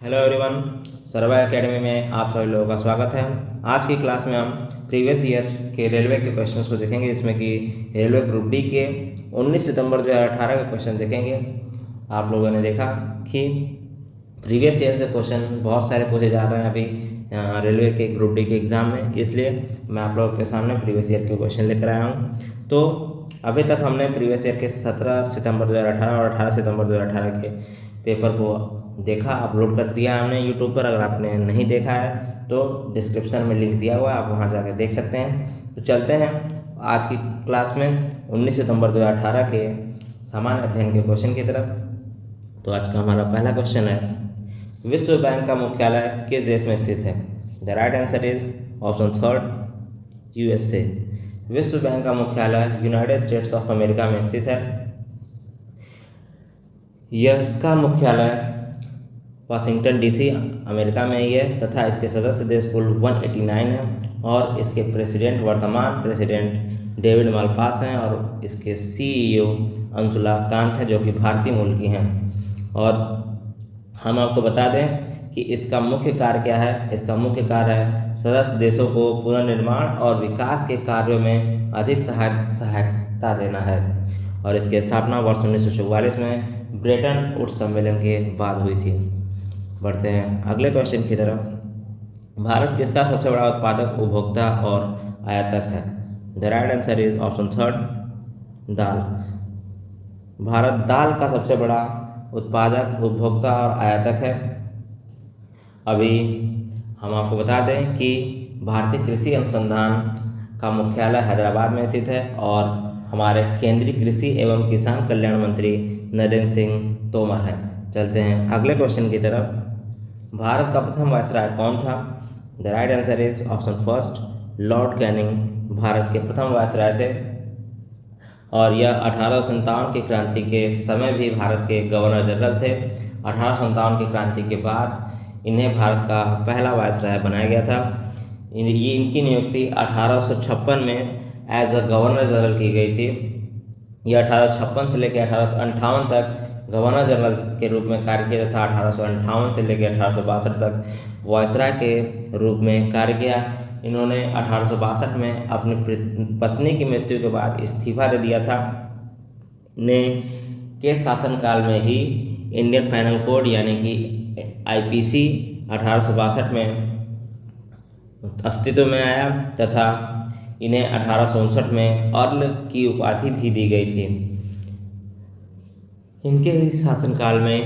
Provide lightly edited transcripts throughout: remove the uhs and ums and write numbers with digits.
Hello everyone, सर्वा academy में आप सभी लोगों का स्वागत है। आज की क्लास में हम प्रीवियस ईयर के रेलवे के क्वेश्चंस को देखेंगे, जिसमें कि रेलवे ग्रुप डी के 19 सितंबर 2018 के क्वेश्चन देखेंगे। आप लोगों ने देखा कि प्रीवियस ईयर से क्वेश्चन बहुत सारे पूछे जा रहे हैं अभी रेलवे के ग्रुप डी के एग्ज़ाम में, इसलिए मैं आप लोगों के सामने प्रीवियस ईयर के क्वेश्चन लेकर आया हूँ। तो अभी तक हमने प्रीवियस ईयर के 17 सितंबर 2018 और 18 सितंबर 2018 के पेपर को देखा, अपलोड कर दिया हमने यूट्यूब पर। अगर आपने नहीं देखा है तो डिस्क्रिप्शन में लिंक दिया हुआ है, आप वहां जाकर देख सकते हैं। तो चलते हैं आज की क्लास में 19 सितंबर 2018 के सामान्य अध्ययन के क्वेश्चन की तरफ। तो आज का हमारा पहला क्वेश्चन है, विश्व बैंक का मुख्यालय किस देश में स्थित है? The right answer is option third, USA. विश्व बैंक का मुख्यालय यूनाइटेड स्टेट्स ऑफ अमेरिका में स्थित है। यह इसका मुख्यालय वाशिंगटन डीसी अमेरिका में ही है तथा इसके सदस्य देश कुल 189 हैं और इसके वर्तमान प्रेसिडेंट डेविड मालपास हैं और इसके सीईओ अंशुला कांत हैं, जो कि भारतीय मूल की हैं। और हम आपको बता दें कि इसका मुख्य कार्य क्या है। इसका मुख्य कार्य है सदस्य देशों को पुनर्निर्माण और विकास के कार्यों में अधिक सहायता देना है। और इसकी स्थापना वर्ष 1944 में ब्रेटन वुड्स सम्मेलन के बाद हुई थी। बढ़ते हैं अगले क्वेश्चन की तरफ। भारत किसका सबसे बड़ा उत्पादक, उपभोक्ता और आयातक है? The right answer is option third, दाल। भारत दाल का सबसे बड़ा उत्पादक, उपभोक्ता और आयातक है। अभी हम आपको बता दें कि भारतीय कृषि अनुसंधान का मुख्यालय हैदराबाद में स्थित है और हमारे केंद्रीय कृषि एवं किसान कल्याण मंत्री नरेंद्र सिंह तोमर हैं। चलते हैं अगले क्वेश्चन की तरफ। भारत का प्रथम वायसराय कौन था? The right answer is option first, Lord Canning Bharat के प्रथम वायसराय थे और यह 1857 की क्रांति के समय भी भारत के गवर्नर जनरल थे। 1857 की क्रांति के बाद इन्हें भारत का पहला वायसराय बनाया गया था। इनकी नियुक्ति 1856 में एज अ गवर्नर जनरल की गई थी। यह 1856 से लेकर 1858 तक गवर्नर जनरल के रूप में कार्य किया तथा 1858 से लेकर 1862 तक वायसराय के रूप में कार्य किया। इन्होंने 1862 में अपनी पत्नी की मृत्यु के बाद इस्तीफा दे दिया था। के शासनकाल में ही इंडियन पैनल कोड यानी कि आईपीसी 1862 में अस्तित्व में आया तथा इन्हें 1859 में अर्ल की उपाधि भी दी गई थी। इनके शासनकाल में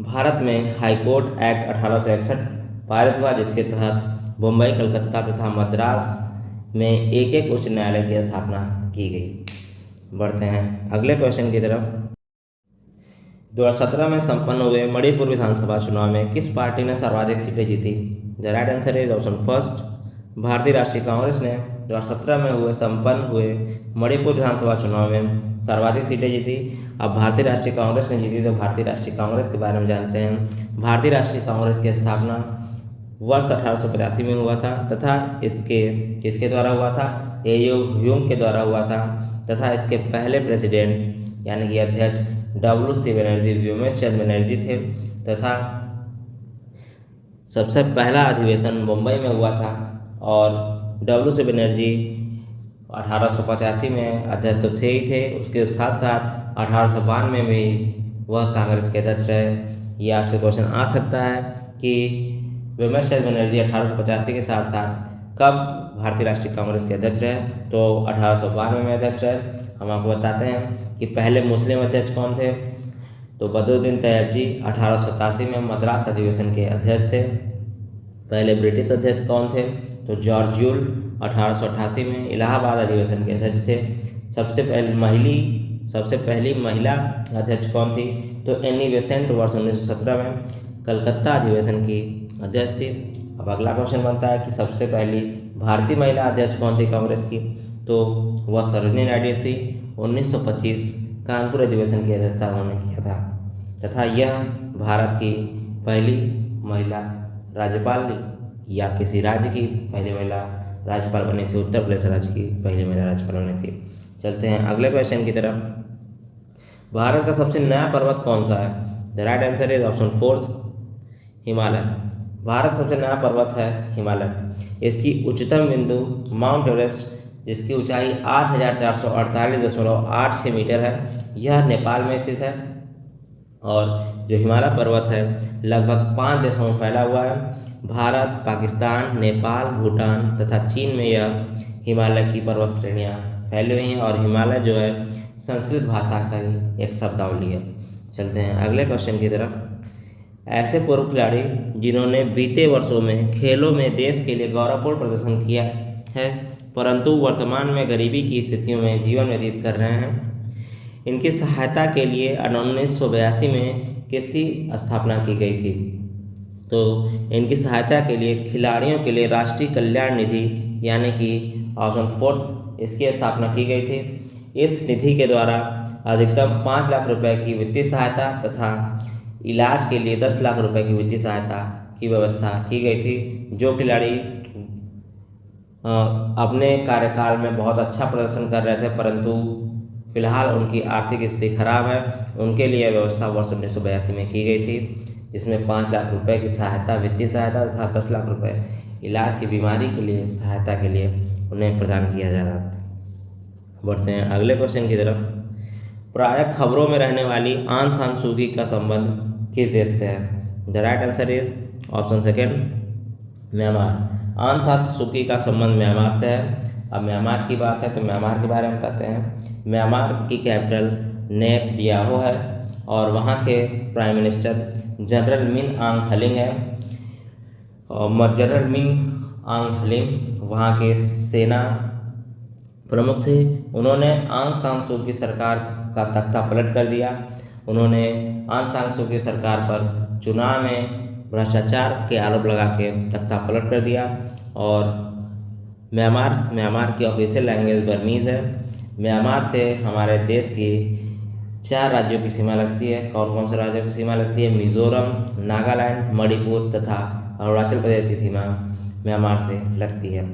भारत में हाईकोर्ट एक्ट 1861 पारित हुआ, जिसके तहत मुंबई, कलकत्ता तथा मद्रास में एक एक उच्च न्यायालय की स्थापना की गई। बढ़ते हैं अगले क्वेश्चन की तरफ। 2017 में संपन्न हुए मणिपुर विधानसभा चुनाव में किस पार्टी ने सर्वाधिक सीटें जीती? The right answer is option first, भारतीय राष्ट्रीय कांग्रेस ने 2017 में संपन्न हुए मणिपुर विधानसभा चुनाव में सर्वाधिक सीटें जीती। अब भारतीय राष्ट्रीय कांग्रेस ने जीती, तो भारतीय राष्ट्रीय कांग्रेस के बारे में जानते हैं। भारतीय राष्ट्रीय कांग्रेस की स्थापना वर्ष 1885 में हुआ था तथा किसके द्वारा हुआ था? एओ ह्यूम के द्वारा हुआ था तथा इसके पहले प्रेसिडेंट यानी कि अध्यक्ष WC बनर्जी, व्योमेश चंद्र बनर्जी थे तथा सबसे पहला अधिवेशन मुंबई में हुआ था और WC बनर्जी 1885 में अध्यक्ष तो थे ही थे, उसके साथ साथ 1892 में भी वह कांग्रेस के अध्यक्ष रहे। ये आपसे क्वेश्चन आ सकता है कि व्योमेश चंद्र बनर्जी 1885 के साथ साथ कब भारतीय राष्ट्रीय कांग्रेस के अध्यक्ष रहे? तो 1892 में अध्यक्ष रहे। हम आपको बताते हैं कि पहले मुस्लिम अध्यक्ष कौन थे? तो बदरुद्दीन तैयब जी 1887 में मद्रास अधिवेशन के अध्यक्ष थे। पहले ब्रिटिश अध्यक्ष कौन थे? तो जॉर्ज यूल 1888 में इलाहाबाद अधिवेशन के अध्यक्ष थे। सबसे पहली महिला अध्यक्ष कौन थी? तो एनी बेसेंट वर्ष 1917 में कलकत्ता अधिवेशन की अध्यक्ष थी। अब अगला क्वेश्चन बनता है कि सबसे पहली भारतीय महिला अध्यक्ष कौन थी कांग्रेस की? तो वह सरोजिनी नायडू थी। 1925 कानपुर अधिवेशन की अध्यक्षता उन्होंने किया था तथा यह भारत की पहली महिला राज्यपाल या किसी राज्य की पहली महिला राज्यपाल बनी थी। उत्तर प्रदेश राज्य की पहली महिला राज्यपाल बनी थी। चलते हैं अगले क्वेश्चन की तरफ। भारत का सबसे नया पर्वत कौन सा है? The right answer is option fourth, Himalaya. Bharat सबसे नया पर्वत है हिमालय। इसकी उच्चतम बिंदु माउंट एवरेस्ट, जिसकी ऊंचाई 8,448.86 मीटर है, यह नेपाल में स्थित है। और जो हिमालय पर्वत है लगभग 5 देशों में फैला हुआ है। भारत, पाकिस्तान, नेपाल, भूटान तथा चीन में यह हिमालय की पर्वत श्रेणियाँ फैली हुई हैं। और हिमालय जो है संस्कृत भाषा का ही एक शब्दावली है। चलते हैं अगले क्वेश्चन की तरफ। ऐसे पूर्व खिलाड़ी जिन्होंने बीते वर्षों में खेलों में देश के लिए गौरवपूर्ण प्रदर्शन किया है परंतु वर्तमान में गरीबी की स्थितियों में जीवन व्यतीत कर रहे हैं, इनकी सहायता के लिए 1982 में किसकी स्थापना की गई थी? तो इनकी सहायता के लिए खिलाड़ियों के लिए राष्ट्रीय कल्याण निधि यानी कि ऑप्शन 4 इसकी स्थापना की गई थी। इस निधि के द्वारा अधिकतम 5 लाख रुपए की वित्तीय सहायता तथा इलाज के लिए 10 लाख रुपए की वित्तीय सहायता की व्यवस्था की गई थी। जो खिलाड़ी अपने कार्यकाल में बहुत अच्छा प्रदर्शन कर रहे थे परंतु फिलहाल उनकी आर्थिक स्थिति खराब है, उनके लिए व्यवस्था वर्ष 1982 में की गई थी, जिसमें 5 लाख रुपए की सहायता, वित्तीय सहायता तथा 10 लाख रुपए इलाज की बीमारी के लिए सहायता के लिए उन्हें प्रदान किया जा रहा था। बढ़ते हैं अगले क्वेश्चन की तरफ। प्रायः खबरों में रहने वाली आंग सान सू की का संबंध किस देश से है? The right answer is option second Myanmar. आंग सान सू की का संबंध म्यांमार से है। अब म्यांमार की बात है तो म्यांमार के बारे में बताते हैं। म्यांमार की कैपिटल नेपियाहो है और वहाँ के प्राइम मिनिस्टर जनरल मिन आंग हलिंग है। और जनरल मिन आंग हलिंग वहाँ के सेना प्रमुख थे। उन्होंने आंग सान सू की सरकार का तख्ता पलट कर दिया। उन्होंने आंग सान सू की सरकार पर चुनाव में भ्रष्टाचार के आरोप लगा के तख्ता पलट कर दिया। और म्यांमार की ऑफिशियल लैंग्वेज बर्मीज़ है। म्यांमार से हमारे देश की 4 राज्यों की सीमा लगती है। कौन कौन से राज्यों की सीमा लगती है? मिजोरम, नागालैंड, मणिपुर तथा अरुणाचल प्रदेश की सीमा म्यांमार से लगती है।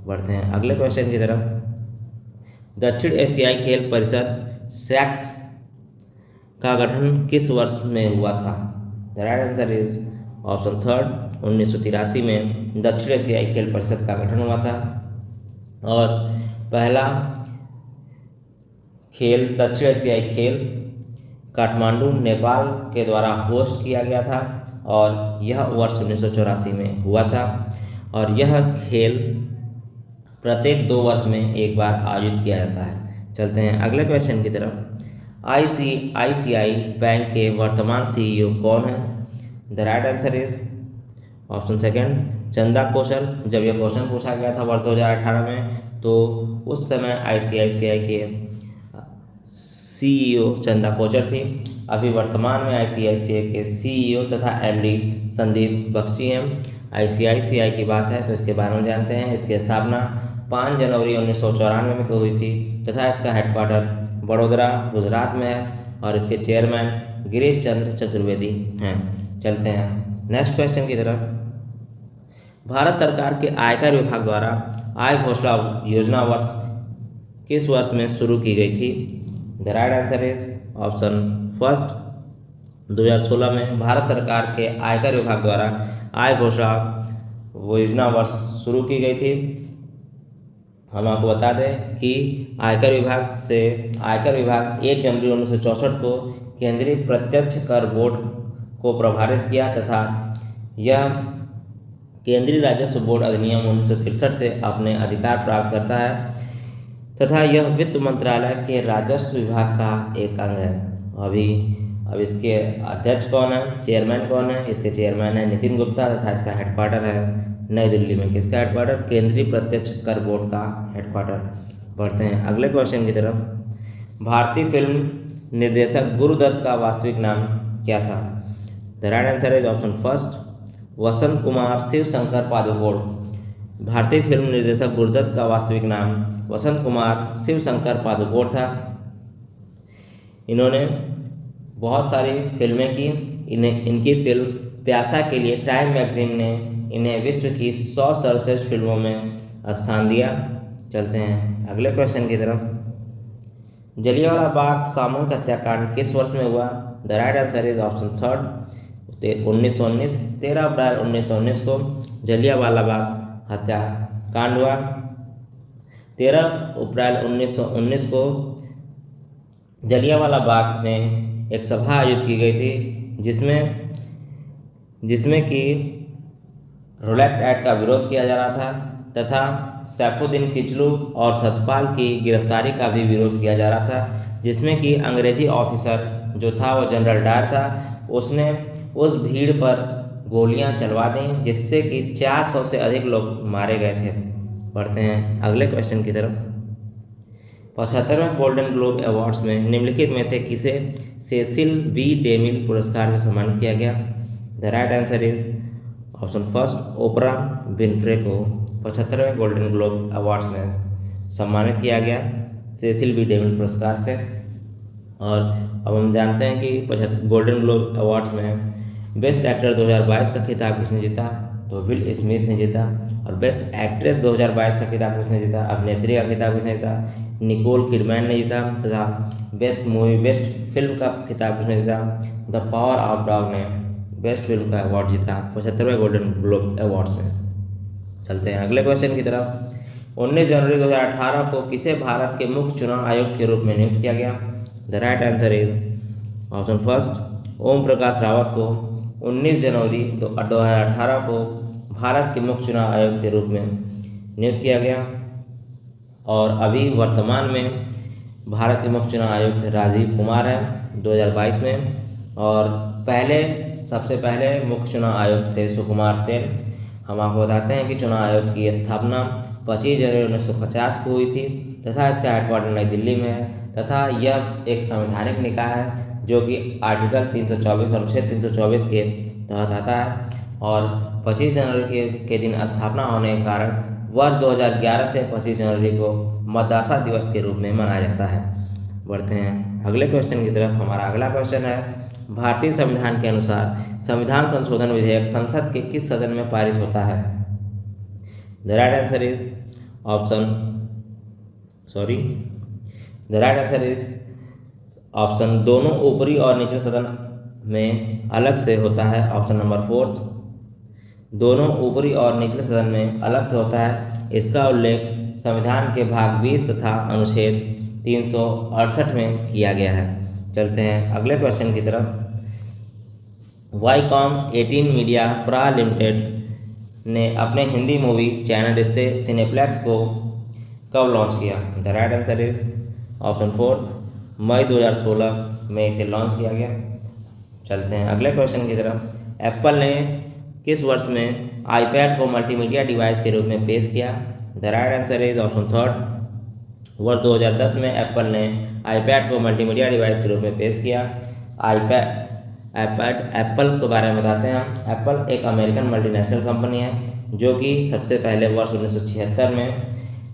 बढ़ते हैं अगले क्वेश्चन की तरफ। दक्षिण एशियाई खेल परिषद सैक्स का गठन किस वर्ष में हुआ था? The right answer is option 3 1983 में दक्षिण एशियाई खेल परिषद का गठन हुआ था। और पहला खेल दक्षिण एशियाई खेल काठमांडू नेपाल के द्वारा होस्ट किया गया था और यह वर्ष 1984 में हुआ था। और यह खेल प्रत्येक 2 वर्ष में एक बार आयोजित किया जाता है। चलते हैं अगले क्वेश्चन की तरफ। ICICI बैंक के वर्तमान CEO कौन है? The right answer is option second Chanda Kochhar. जब यह क्वेश्चन पूछा गया था वर्ष 2018 में तो उस समय ICICI के CEO चंदा कोचर थी। अभी वर्तमान में ICICI के CEO तथा MD संदीप बख्शी हैं। ICICI की बात है तो इसके बारे में जानते हैं। इसकी स्थापना 5 जनवरी 1994 में हुई थी तथा इसका हेडक्वार्टर बड़ोदरा गुजरात में है और इसके चेयरमैन गिरीश चंद्र चतुर्वेदी हैं। चलते हैं नेक्स्ट क्वेश्चन की तरफ। भारत सरकार के आयकर विभाग द्वारा आय घोषणा योजना वर्ष किस वर्ष में शुरू की गई थी? The right answer is option first 2016 में भारत सरकार के आयकर विभाग द्वारा आय घोषणा योजना वर्ष शुरू की गई थी। हम आपको बता दें कि आयकर विभाग 1 जनवरी 1964 को केंद्रीय प्रत्यक्ष कर बोर्ड को प्रभावित किया तथा यह केंद्रीय राजस्व बोर्ड अधिनियम 1963 से अपने अधिकार प्राप्त करता है तथा यह वित्त मंत्रालय के राजस्व विभाग का एक अंग है। अब इसके अध्यक्ष कौन है, चेयरमैन कौन है? इसके चेयरमैन है नितिन गुप्ता तथा इसका हेडक्वार्टर है नई दिल्ली में। किसका हेडक्वार्टर? केंद्रीय प्रत्यक्ष कर बोर्ड का हेडक्वार्टर। बढ़ते हैं अगले क्वेश्चन की तरफ। भारतीय फिल्म निर्देशक गुरुदत्त का वास्तविक नाम क्या था? The right answer is option first Vasant Kumar Shiv Shankar Padukone. भारतीय फिल्म निर्देशक गुरुदत्त का वास्तविक नाम वसंत कुमार शिव शंकर पादुकोण था। इन्होंने बहुत सारी फिल्में की। इनकी फिल्म प्यासा के लिए टाइम मैगजीन ने इन्हें विश्व की 100 सर्वश्रेष्ठ फिल्मों में स्थान दिया। चलते हैं अगले क्वेश्चन की तरफ। जलियांवाला बाग सामूहिक हत्याकांड किस वर्ष में हुआ? The right answer is option 3 1919। 13 अप्रैल 1919 को जलियांवाला बाग हत्याकांड हुआ। 13 अप्रैल 1919 को जलियांवाला बाग में एक सभा आयोजित की गई थी जिसमें कि रोलैक्ट एक्ट का विरोध किया जा रहा था तथा सैफुद्दीन किचलू और सतपाल की गिरफ्तारी का भी विरोध किया जा रहा था, जिसमें कि अंग्रेजी ऑफिसर जो था वो जनरल डायर था, उसने उस भीड़ पर गोलियां चलवा दी जिससे कि 400 से अधिक लोग मारे गए थे। पढ़ते हैं अगले क्वेश्चन की तरफ। 75वें गोल्डन ग्लोब अवार्ड्स में निम्नलिखित में से किसे सेसिल बी डेमिल पुरस्कार से सम्मानित किया गया? The right answer is option first, Oprah Winfrey को 75वें गोल्डन ग्लोब अवार्ड्स में सम्मानित किया गया सेसिल बी डेमिल पुरस्कार से। और अब हम जानते हैं कि गोल्डन ग्लोब अवार्ड्स में बेस्ट एक्टर 2022 का खिताब किसने जीता? तो विल स्मिथ ने जीता। और बेस्ट एक्ट्रेस 2022 का खिताब किसने जीता? अभिनेत्री का खिताब किसने जीता? निकोल किडमैन ने जीता। तथा बेस्ट मूवी बेस्ट फिल्म का खिताब किसने जीता? द पावर ऑफ डॉग ने बेस्ट फिल्म का अवार्ड जीता 75वें गोल्डन ग्लोब अवार्ड्स में। चलते हैं अगले क्वेश्चन की तरफ। 19 जनवरी 2018 को किसे भारत के मुख्य चुनाव आयुक्त के रूप में नियुक्त किया गया? The right answer is option first, Om Prakash Rawat को 19 जनवरी 2018 को भारत के मुख्य चुनाव आयुक्त के रूप में नियुक्त किया गया। और अभी वर्तमान में भारत के मुख्य चुनाव आयुक्त राजीव कुमार हैं 2022 में। और सबसे पहले मुख्य चुनाव आयुक्त थे सुकुमार सेन। हम आपको बताते हैं कि चुनाव आयोग की स्थापना 25 जनवरी 1950 को हुई थी तथा इसका हेडक्वार्टर नई दिल्ली में है तथा यह एक संवैधानिक निकाय है जो कि आर्टिकल 324 अनुच्छेद 324 के तहत आता है। और 25 जनवरी के दिन स्थापना होने के कारण वर्ष 2011 से 25 जनवरी को मतदाता दिवस के रूप में मनाया जाता है। बढ़ते हैं अगले क्वेश्चन की तरफ। हमारा अगला क्वेश्चन है, भारतीय संविधान के अनुसार संविधान संशोधन विधेयक संसद के किस सदन में पारित होता है? The right answer is option दोनों ऊपरी और निचले सदन में अलग से होता है। ऑप्शन नंबर 4, दोनों ऊपरी और निचले सदन में अलग से होता है। इसका उल्लेख संविधान के भाग 20 तथा अनुच्छेद 368 में किया गया है। चलते हैं अगले क्वेश्चन की तरफ। वाईकॉम 18 मीडिया प्रा लिमिटेड ने अपने हिंदी मूवी चैनल रिश्ते सिनेप्लेक्स को कब लॉन्च किया? The right answer is option 4, मई 2016 में इसे लॉन्च किया गया। चलते हैं अगले क्वेश्चन की तरफ। एप्पल ने किस वर्ष में आईपैड को मल्टीमीडिया डिवाइस के रूप में पेश किया? The right answer is option 3, वर्ष 2010 में एप्पल ने आईपैड को मल्टीमीडिया डिवाइस के रूप में पेश किया। एप्पल के बारे में बताते हैं। एप्पल एक अमेरिकन मल्टीनेशनल कंपनी है जो कि सबसे पहले वर्ष 1976 में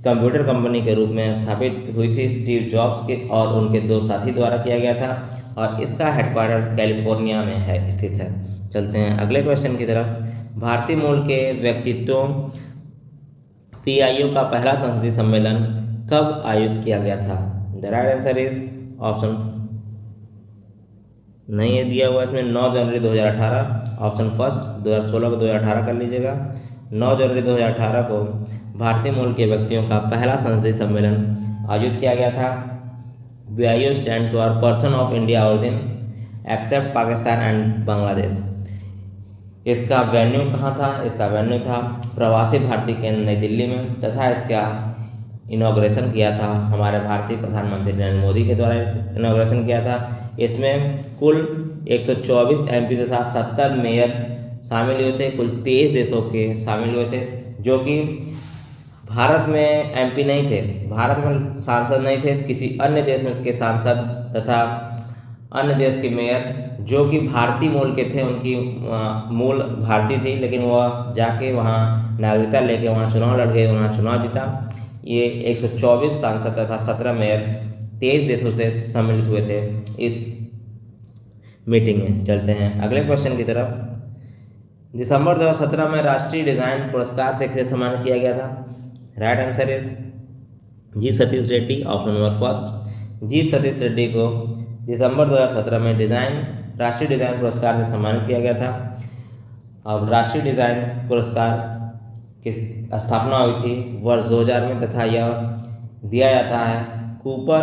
कंप्यूटर कंपनी के रूप में स्थापित हुई थी स्टीव जॉब्स के और उनके 2 साथी द्वारा किया गया था और इसका हेडक्वार्टर कैलिफोर्निया में स्थित है। चलते हैं अगले क्वेश्चन की तरफ। भारतीय मूल के व्यक्तित्वों PIO का पहला संसदीय सम्मेलन कब आयोजित किया गया था? The right answer is option नहीं है दिया हुआ इसमें 9 जनवरी 2018। ऑप्शन फर्स्ट 2016 को 2018 कर लीजिएगा। 9 जनवरी 2018 को भारतीय मूल के व्यक्तियों का पहला संसदीय सम्मेलन आयोजित किया गया था। PIO stands for person of India origin except Pakistan and Bangladesh. इसका वेन्यू कहाँ था? इसका वेन्यू था प्रवासी भारतीय केंद्र नई दिल्ली में तथा इसका इनॉग्रेशन किया था हमारे भारतीय प्रधानमंत्री नरेंद्र मोदी के द्वारा इनॉग्रेशन किया था। इसमें कुल 124 MP तथा 70 मेयर शामिल हुए थे। कुल 23 देशों के शामिल हुए थे जो कि भारत में MP नहीं थे, भारत में सांसद नहीं थे, किसी अन्य देश में के सांसद तथा अन्य देश के मेयर जो कि भारतीय मूल के थे, उनकी मूल भारतीय थी लेकिन वह जाके वहाँ नागरिकता लेके वहाँ चुनाव लड़ गए, वहाँ चुनाव जीता। ये 124 सांसद तथा 17 मेयर 23 देशों से सम्मिलित हुए थे इस मीटिंग में। चलते हैं अगले क्वेश्चन की तरफ। दिसंबर 2017 में राष्ट्रीय डिजाइन पुरस्कार से किसे सम्मानित किया गया था? Right answer is G Satish Reddy. Option number first, G Satish Reddy को दिसंबर 2017 में डिजाइन राष्ट्रीय डिज़ाइन पुरस्कार से सम्मानित किया गया था। अब राष्ट्रीय डिज़ाइन पुरस्कार की स्थापना हुई थी वर्ष 2000 में तथा यह दिया जाता है Cooper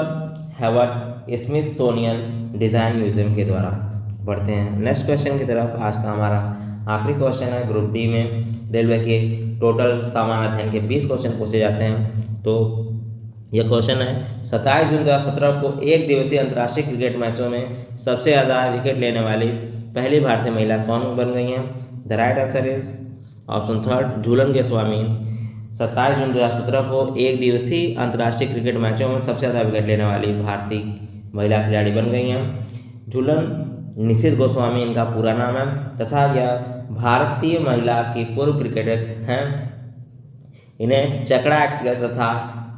Haworth Smithsonian design museum के द्वारा। बढ़ते हैं नेक्स्ट क्वेश्चन की तरफ। आज का हमारा आखिरी क्वेश्चन है ग्रुप डी में। रेलवे के टोटल सामान्य अध्ययन के 20 क्वेश्चन पूछे जाते हैं। तो यह क्वेश्चन है 27 जून 2017 को एक दिवसीय अंतर्राष्ट्रीय क्रिकेट मैचों में सबसे ज़्यादा विकेट लेने वाली पहली भारतीय महिला कौन बन गई हैं? The right answer is option third Jhulan Goswami 27 जून 2017 को एक दिवसीय अंतर्राष्ट्रीय क्रिकेट मैचों में सबसे ज़्यादा विकेट लेने वाली भारतीय महिला खिलाड़ी बन गई हैं। झूलन निशित गोस्वामी इनका पूरा नाम है तथा यह भारतीय महिला की पूर्व क्रिकेटर हैं। इन्हें चकड़ा एक्सप्रेस तथा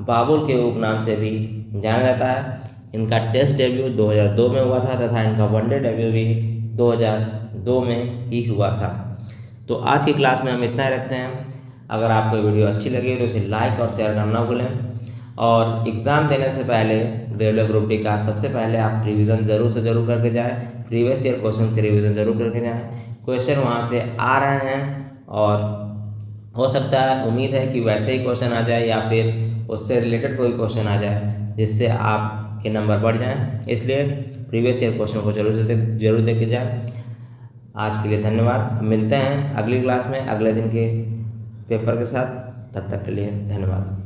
बाबुल के उपनाम से भी जाना जाता है। इनका टेस्ट डेब्यू 2002 में हुआ था तथा इनका वनडे डेब्यू भी 2002 में ही हुआ था। तो आज की क्लास में हम इतना ही रखते हैं। अगर आपको वीडियो अच्छी लगी तो इसे लाइक और शेयर करना ना भूलें और एग्ज़ाम देने से पहले रेलवे ग्रुप डी का सबसे पहले आप रिवीजन ज़रूर से ज़रूर करके जाएं। प्रीवियस ईयर क्वेश्चन के रिवीजन ज़रूर करके जाएं। क्वेश्चन वहाँ से आ रहे हैं और हो सकता है उम्मीद है कि वैसे ही क्वेश्चन आ जाए या फिर उससे रिलेटेड कोई क्वेश्चन आ जाए जिससे आपके नंबर बढ़ जाएं। इसलिए प्रीवियस ईयर क्वेश्चन को जरूर देख के जाएं। आज के लिए धन्यवाद। मिलते हैं अगली क्लास में अगले दिन के पेपर के साथ। तब तक के लिए धन्यवाद।